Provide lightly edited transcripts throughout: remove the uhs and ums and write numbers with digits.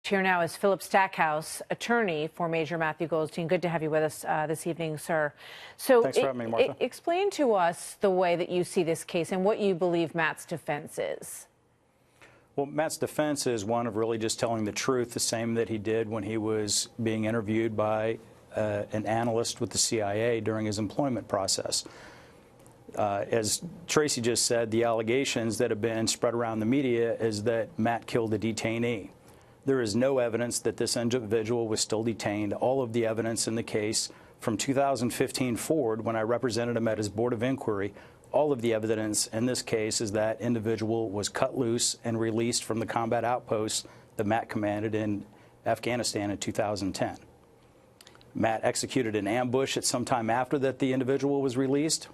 Here now is Phillip Stackhouse, attorney for Major Matthew Golsteyn. Good to have you with us this evening, sir. So, thanks for having me, Martha. Explain to us the way that you see this case and what you believe Matt's defense is. Well, Matt's defense is one of really just telling the truth, the same that he did when he was being interviewed by an analyst with the CIA during his employment process. As Tracy just said, the allegations that have been spread around the media is that Matt killed a detainee. There is no evidence that this individual was still detained. All of the evidence in the case from 2015 forward, when I represented him at his Board of Inquiry, all of the evidence in this case is that individual was cut loose and released from the combat outpost that Matt commanded in Afghanistan in 2010. Matt executed an ambush at some time after that the individual was released,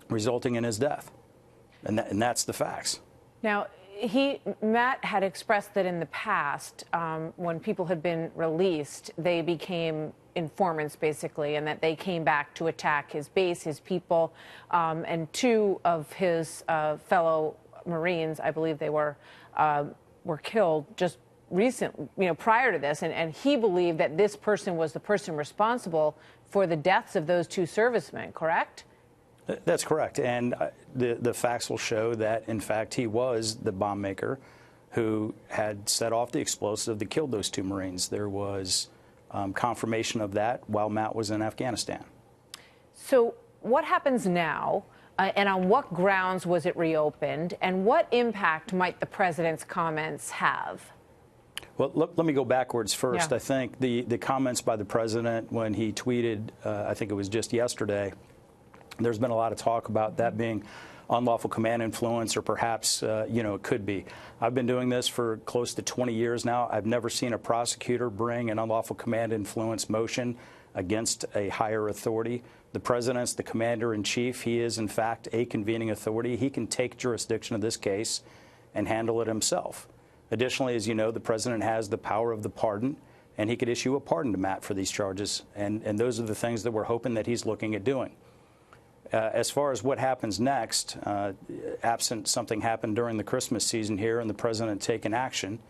resulting in his death. And that's the facts. Now, Matt had expressed that in the past, when people had been released, they became informants, basically, and that they came back to attack his base, his people, and two of his fellow Marines, I believe they were killed just prior to this, and he believed that this person was the person responsible for the deaths of those two servicemen, correct? That's correct, and the facts will show that, in fact, he was the bomb maker who had set off the explosive that killed those two Marines. There was confirmation of that while Matt was in Afghanistan. So what happens now, and on what grounds was it reopened, and what impact might the president's comments have? Well, let me go backwards first. Yeah. I think the comments by the president when he tweeted, I think it was just yesterday, there's been a lot of talk about that being unlawful command influence, or perhaps, it could be. I've been doing this for close to 20 years now. I've never seen a prosecutor bring an unlawful command influence motion against a higher authority. The president's the commander-in-chief. He is, in fact, a convening authority. He can take jurisdiction of this case and handle it himself. Additionally, as you know, the president has the power of the pardon, and he could issue a pardon to Matt for these charges. And those are the things that we're hoping that he's looking at doing. As far as what happens next, absent something happened during the Christmas season here and the president taking action,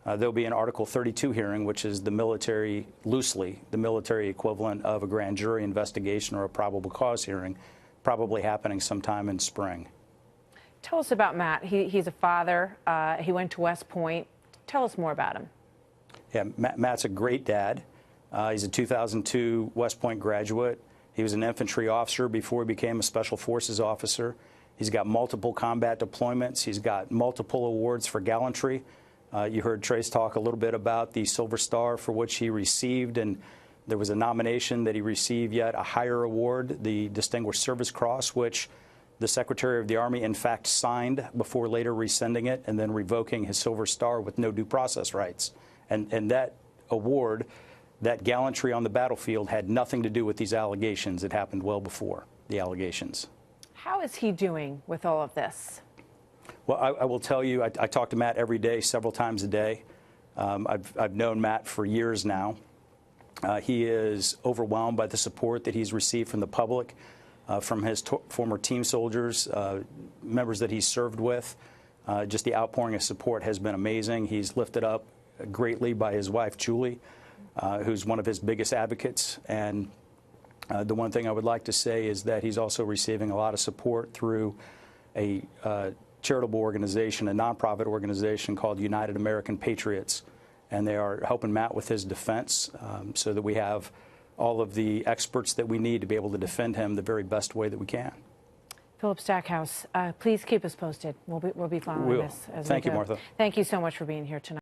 there'll be an Article 32 hearing, which is loosely the military equivalent of a grand jury investigation or a probable cause hearing, probably happening sometime in spring. Tell us about Matt. He's a father. He went to West Point. Tell us more about him. Yeah, Matt's a great dad. He's a 2002 West Point graduate. He was an infantry officer before he became a special forces officer. He's got multiple combat deployments. He's got multiple awards for gallantry. You heard Trace talk a little bit about the Silver Star, for which he received, and there was a nomination that he received yet a higher award, the Distinguished Service Cross, which the Secretary of the Army, in fact, signed before later rescinding it and then revoking his Silver Star with no due process rights. And that award, that gallantry on the battlefield, had nothing to do with these allegations. It happened well before the allegations. How is he doing with all of this? Well, I will tell you, I talk to Matt every day, several times a day. I've known Matt for years now. He is overwhelmed by the support that he's received from the public, from his former team soldiers, members that he's served with. Just the outpouring of support has been amazing. He's lifted up greatly by his wife, Julie, who's one of his biggest advocates. And the one thing I would like to say is that he's also receiving a lot of support through a charitable organization, a nonprofit organization called United American Patriots. And they are helping Matt with his defense so that we have all of the experts that we need to be able to defend him the very best way that we can. Phillip Stackhouse, please keep us posted. We'll be following this as we go. Thank you, Martha. Thank you so much for being here tonight.